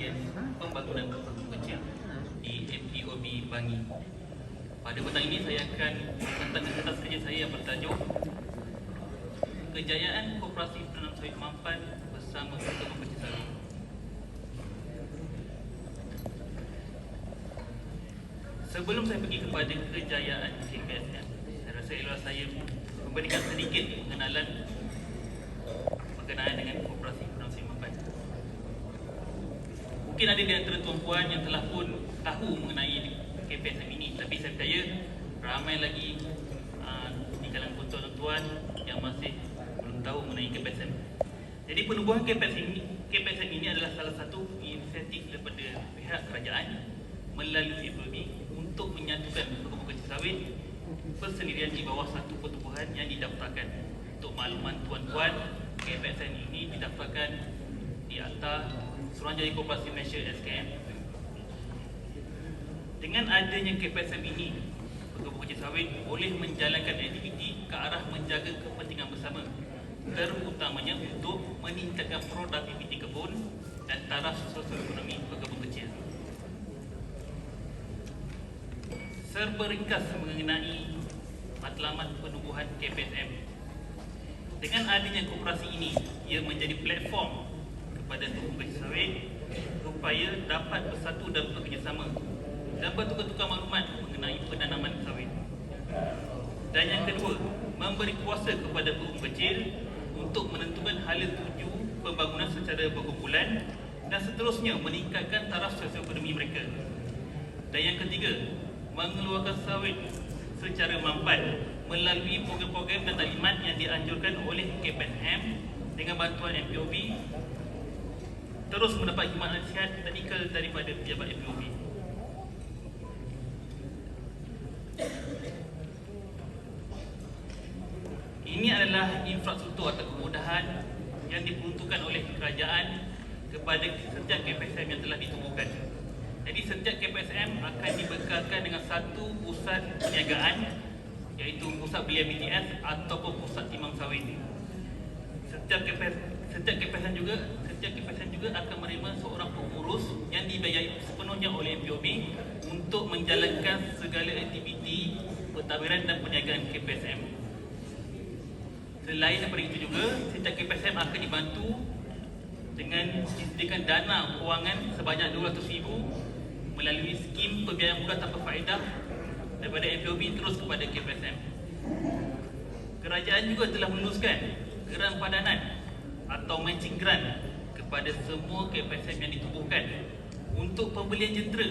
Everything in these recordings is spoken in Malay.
bahagian pembangunan pembangkit kecil di MPOB Bangi. Pada petang ini saya akan tentang atas kerja saya yang bertajuk Kejayaan Koperasi Penanam Sawit Mampan bersama Pembangkit Kecil Sawit. Sebelum saya pergi kepada kejayaan KPSM, saya rasa elok saya memberikan sedikit pengenalan berkenaan dengan Koperasi Penanam Sawit Mampan. Mungkin ada di antara tuan-puan yang telah pun tahu mengenai KPSM ini, tapi saya percaya ramai lagi di kalangan tuan-tuan yang masih belum tahu mengenai KPSM. Jadi penubuhan KPSM ini adalah salah satu inisiatif daripada pihak kerajaan melalui FOB untuk menyatukan pembangkit kecil sawit persendirian di bawah satu pertubuhan yang didaftarkan. Untuk makluman tuan-puan, KPSM ini didaftarkan di Akta Suruhanjaya Koperasi Malaysia SKM. Dengan adanya KPSM ini, pembangkit kecil sawit boleh menjalankan aktiviti ke arah menjaga kepentingan bersama, terutamanya untuk meningkatkan produktiviti kebun dan taraf sosioekonomi pekebun kecil. Serba ringkas mengenai matlamat penubuhan KPSM. Dengan adanya koperasi ini, ia menjadi platform kepada pembangkit kecil sawit supaya dapat bersatu dan bekerjasama dan bertukar-tukar maklumat mengenai penanaman sawit. Dan yang kedua, memberi kuasa kepada pembangkit kecil untuk menentukan hala tuju pembangunan secara berkumpulan dan seterusnya meningkatkan taraf sosioekonomi mereka. Dan yang ketiga, mengeluarkan sawit secara mampan melalui program-program dan taklimat yang dianjurkan oleh KPSM dengan bantuan MPOB, terus mendapat khidmat nasihat teknikal daripada pejabat MPOB. Ini adalah infrastruktur atau kemudahan yang diperuntukkan oleh kerajaan kepada setiap KPSM yang telah ditubuhkan. Jadi setiap KPSM akan dibekalkan dengan satu pusat perniagaan, iaitu pusat belia BTS ataupun pusat timang sawit. Setiap KPSM juga akan menerima seorang pengurus yang dibiayai sepenuhnya oleh MPOB untuk menjalankan segala aktiviti pentadbiran dan perniagaan KPSM. Selain daripada itu juga, setiap KPSM akan dibantu dengan disediakan dana kewangan sebanyak RM200,000 melalui skim pembiayaan mudah tanpa faedah daripada MPOB terus kepada KPSM. Kerajaan juga telah meluluskan geran padanan atau matching grant kepada semua KPSM yang ditubuhkan untuk pembelian jentera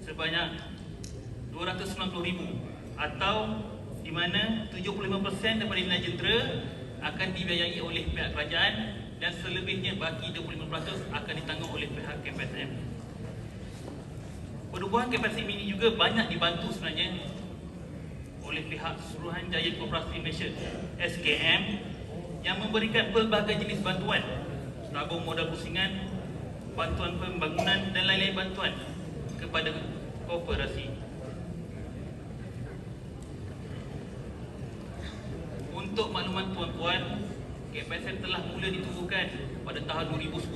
sebanyak RM290,000, atau di mana 75% daripada nilai jentera akan dibiayai oleh pihak kerajaan dan selebihnya baki 25% akan ditanggung oleh pihak KPSM. Penubuhan KPSM ini juga banyak dibantu sebenarnya oleh pihak Suruhanjaya Koperasi Malaysia SKM yang memberikan pelbagai jenis bantuan, tabung modal pusingan, bantuan pembangunan dan lain-lain bantuan kepada koperasi. Untuk makluman tuan-puan, KPSM telah mula ditubuhkan pada tahun 2010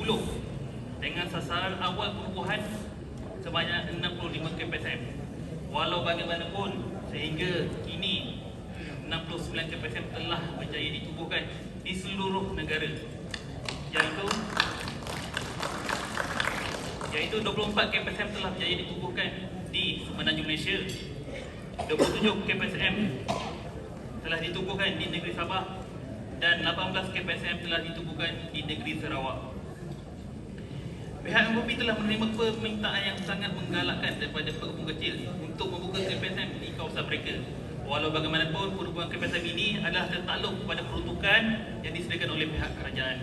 dengan sasaran awal penubuhan sebanyak 65 KPSM. Walau bagaimanapun, sehingga kini 69 KPSM telah berjaya ditubuhkan di seluruh negara, iaitu 24 KPSM telah berjaya ditubuhkan di Semenanjung Malaysia, 27 KPSM telah ditubuhkan di negeri Sabah, dan 18 KPSM telah ditubuhkan di negeri Sarawak. Pihak MPOB telah menerima permintaan yang sangat menggalakkan daripada pekebun kecil untuk membuka KPSM di kawasan mereka. Walau bagaimanapun, penubuhan KPSM ini adalah tertakluk kepada peruntukan yang disediakan oleh pihak kerajaan.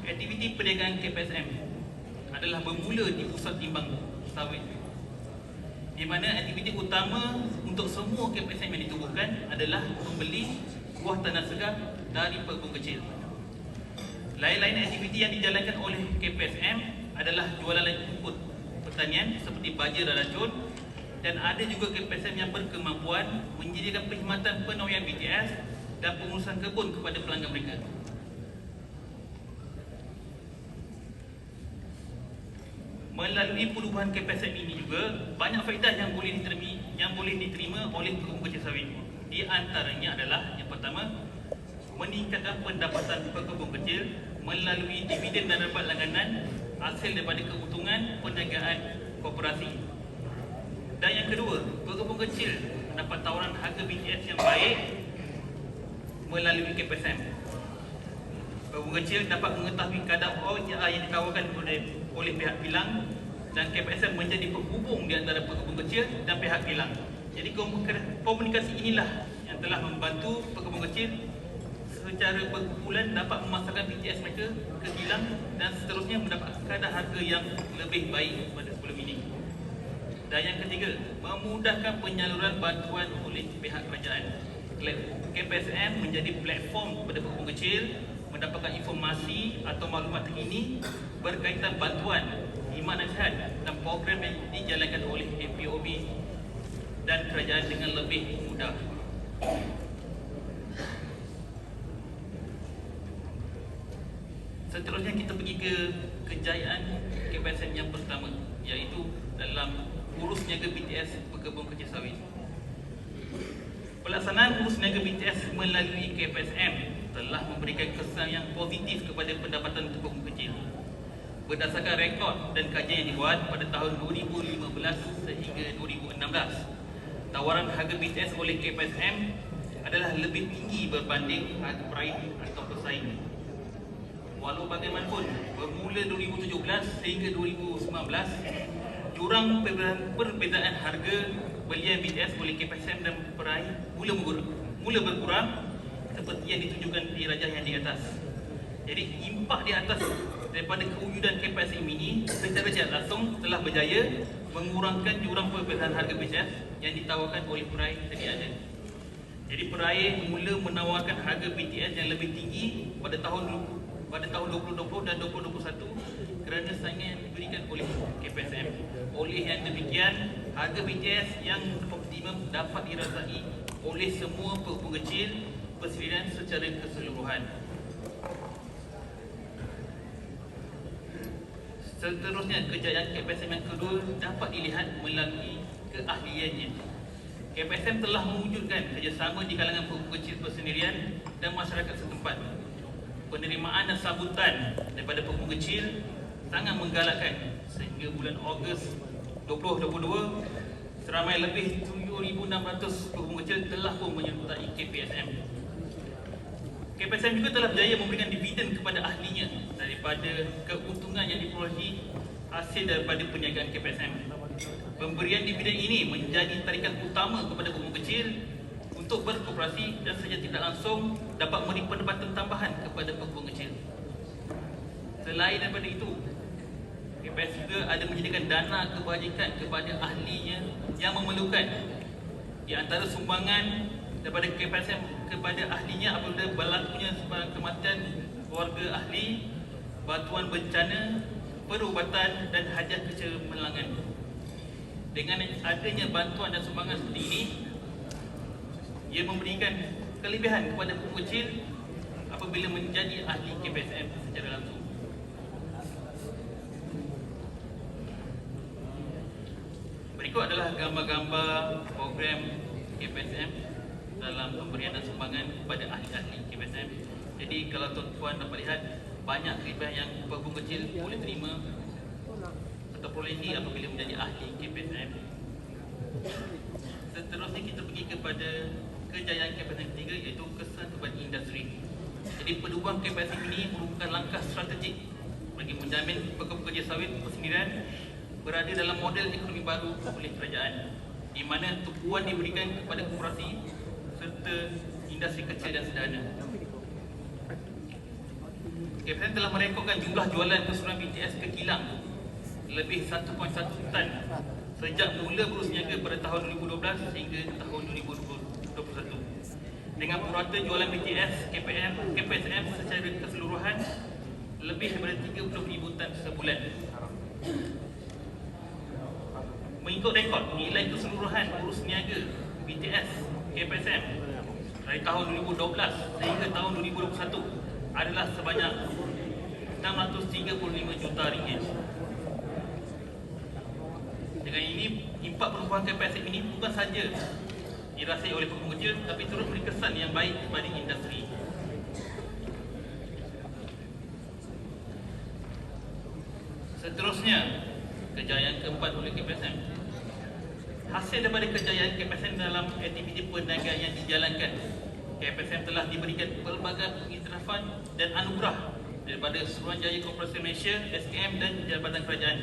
Aktiviti perniagaan KPSM adalah bermula di pusat timbang sawit, di mana aktiviti utama untuk semua KPSM yang ditubuhkan adalah membeli buah tanah segar dari pekebun kecil. Lain-lain aktiviti yang dijalankan oleh KPSM adalah jualan input pertanian seperti baja dan racun, dan ada juga KPSM yang berkemampuan menyediakan perkhidmatan penawayan BTS dan pengurusan kebun kepada pelanggan mereka. Melalui perubahan KPSM ini juga banyak faedah yang boleh diterima oleh pekebun kecil sawit. Di antaranya adalah yang pertama, meningkatkan pendapatan pekebun kecil melalui dividen dan rabat langganan hasil daripada keuntungan perniagaan koperasi. Dan yang kedua, pekebun kecil mendapat tawaran harga BTS yang baik melalui KPSM. Pekebun kecil dapat mengetahui kadar OJA yang ditawarkan oleh pihak kilang, dan KPSM menjadi penghubung di antara pekebun kecil dan pihak kilang. Jadi komunikasi inilah yang telah membantu pekebun kecil secara berkumpulan dapat memasarkan BTS mereka ke kilang dan seterusnya mendapat kadar harga yang lebih baik pada sebelum ini. Dan yang ketiga, memudahkan penyaluran bantuan oleh pihak kerajaan. KPSM menjadi platform kepada pekebun kecil mendapatkan informasi atau maklumat terkini berkaitan bantuan, khidmat nasihat dan program yang dijalankan oleh MPOB dan kerajaan dengan lebih mudah. Seterusnya kita pergi ke kejayaan KPSM yang pertama, iaitu dalam urus niaga BTS pekebun kecil sawit. Pelaksanaan urus niaga BTS melalui KPSM telah memberikan kesan yang positif kepada pendapatan pekebun kecil. Berdasarkan rekod dan kajian yang dibuat pada tahun 2015 sehingga 2016, tawaran harga BTS oleh KPSM adalah lebih tinggi berbanding harga peraih atau pesaing. Walau bagaimanapun, bermula 2017 sehingga 2019, jurang perbezaan harga belian BTS oleh KPSM dan peraih mula berkurang seperti yang ditunjukkan di rajah yang di atas. Jadi impak di atas daripada kewujudan KPSM ini secara tidak langsung telah berjaya mengurangkan jurang perbezaan harga BTS yang ditawarkan oleh peraih sedia ada. Jadi peraih mula menawarkan harga BTS yang lebih tinggi pada tahun 2020 dan 2021 kerana saingan yang diberikan oleh KPSM. Oleh yang demikian, harga BTS yang optimum dapat dirasai oleh semua pekebun kecil persediaan secara keseluruhan. Seterusnya, kejayaan KPSM yang kedua dapat dilihat melalui keahliannya. KPSM telah mewujudkan kerjasama di kalangan pekebun kecil persendirian dan masyarakat setempat. Penerimaan dan sambutan daripada pekebun kecil sangat menggalakkan sehingga bulan Ogos 2022 seramai lebih 7,600 pekebun kecil telah pun menyertai KPSM. KPSM juga telah berjaya memberikan dividen kepada ahlinya daripada keuntungan yang diperolehi hasil daripada perniagaan KPSM. Pemberian dividen ini menjadi tarikan utama kepada pekebun kecil untuk berkooperasi dan secara tidak langsung dapat memberi pendapatan tambahan kepada pekebun kecil. Selain daripada itu, KPSM juga ada menyediakan dana kebajikan kepada ahlinya yang memerlukan. Di antara sumbangan daripada KPSM kepada ahlinya apabila berlakunya sebarang kematian keluarga ahli, bantuan bencana, perubatan dan hajat kecemerlangan. Dengan adanya bantuan dan sumbangan seperti ini, ia memberikan kelebihan kepada pekebun kecil apabila menjadi ahli KPSM secara langsung. Berikut adalah gambar-gambar program KPSM dalam pemberian dan sumbangan kepada ahli-ahli KPSM. Jadi kalau tuan-tuan dapat lihat, banyak kelebihan yang pekebun kecil boleh terima atau perolehi apabila menjadi ahli KPSM. Seterusnya kita pergi kepada kejayaan KPSM ketiga, iaitu kesan kepada industri. Jadi perubahan KPSM ini merupakan langkah strategik bagi menjamin pekebun kecil sawit persendirian berada dalam model ekonomi baru oleh kerajaan, di mana tumpuan diberikan kepada koperasi serta industri kecil dan sederhana. KPSM telah merekodkan jumlah jualan keseluruhan BTS ke kilang lebih 1.1 tan sejak mula berus niaga pada tahun 2012 hingga tahun 2021. Dengan purata jualan BTS KPSM secara keseluruhan lebih daripada 30,000 tan sebulan. Mengikut rekod nilai keseluruhan urus niaga BTS KPSM dari tahun 2012 sehingga tahun 2021 adalah sebanyak 635 juta ringgit. Dengan ini, impak perubahan KPSM ini bukan saja dirasai oleh pengusaha tapi turut memberi kesan yang baik kepada industri. Seterusnya, kejayaan keempat oleh KPSM. Hasil daripada kejayaan KPSM dalam aktiviti perniagaan yang dijalankan, KPSM telah diberikan pelbagai pengiktirafan dan anugerah daripada Suruhanjaya Koperasi Malaysia, SKM dan Jabatan Kerajaan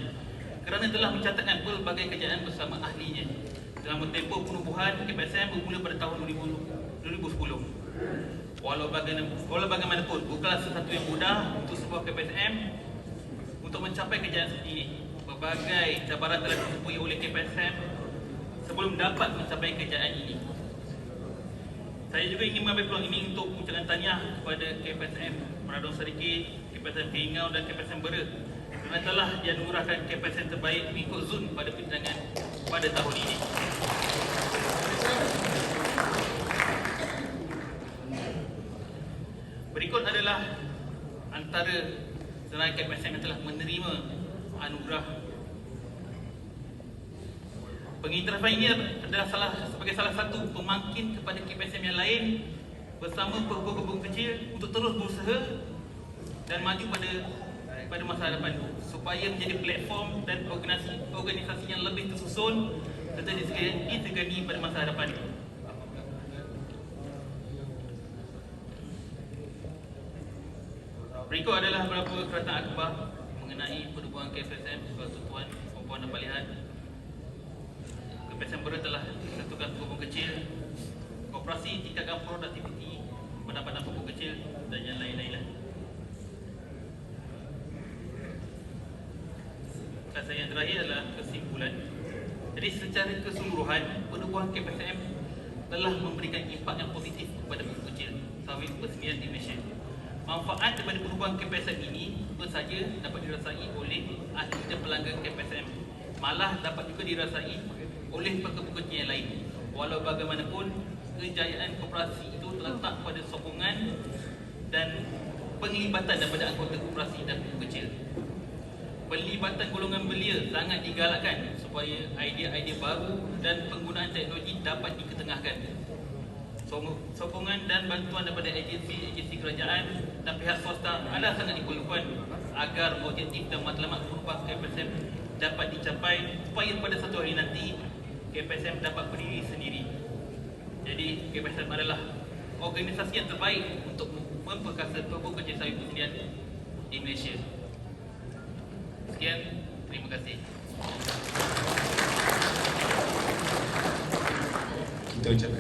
kerana telah mencatatkan pelbagai kejayaan bersama ahlinya dalam tempoh penubuhan KPSM bermula pada tahun 2010. Walau bagaimanapun, bukanlah sesuatu yang mudah untuk sebuah KPSM untuk mencapai kejayaan seperti ini. Berbagai cabaran telah ditempuhi oleh KPSM sebelum dapat mencapai kejayaan ini. Saya juga ingin mengambil peluang ini untuk mengucapkan tahniah kepada KPSM Meradong Sedikit, KPSM Keingau dan KPSM Bera kerana telah dianugerahkan KPSM terbaik mengikut Zun pada persidangan pada tahun ini. Berikut adalah antara senarai KPSM yang telah menerima anugerah. Pengiktirafan ini adalah sebagai salah satu pemangkin kepada KPSM yang lain bersama pebulu-pebulu kecil untuk terus berusaha dan maju pada masa hadapan supaya menjadi platform dan organisasi yang lebih tersusun serta disegani pada masa hadapan. Berikut adalah beberapa kerajaan akhbar mengenai penubuhan KPSM sebagai tuan perempuan dan balihan. KPSM Bera telah menentukan pebulu kecil, koperasi tingkatkan produktiviti pendapatan pebulu kecil dan yang lain-lain. Kata yang terakhir adalah kesimpulan. Jadi secara keseluruhan, penubuhan KPSM telah memberikan impak yang positif kepada pebulu kecil sawit persendirian di Malaysia. Manfaat daripada penubuhan KPSM ini bukan saja dapat dirasai oleh ahli dan pelanggan KPSM, malah dapat juga dirasai oleh pekerja yang lain. Walau bagaimanapun, kejayaan koperasi itu terletak pada sokongan dan penglibatan daripada anggota koperasi dan pekerja. Pelibatan golongan belia sangat digalakkan supaya idea-idea baru dan penggunaan teknologi dapat diketengahkan. Sokongan dan bantuan daripada agensi kerajaan dan pihak swasta adalah sangat diperlukan agar objektif dan matlamat perubahan KPSM dapat dicapai supaya pada satu hari nanti KPSM dapat berdiri sendiri. Jadi KPSM adalah organisasi yang terbaik untuk memperkasa pekerja sawit persendirian di Malaysia. Sekian, terima kasih. Kita ucapkan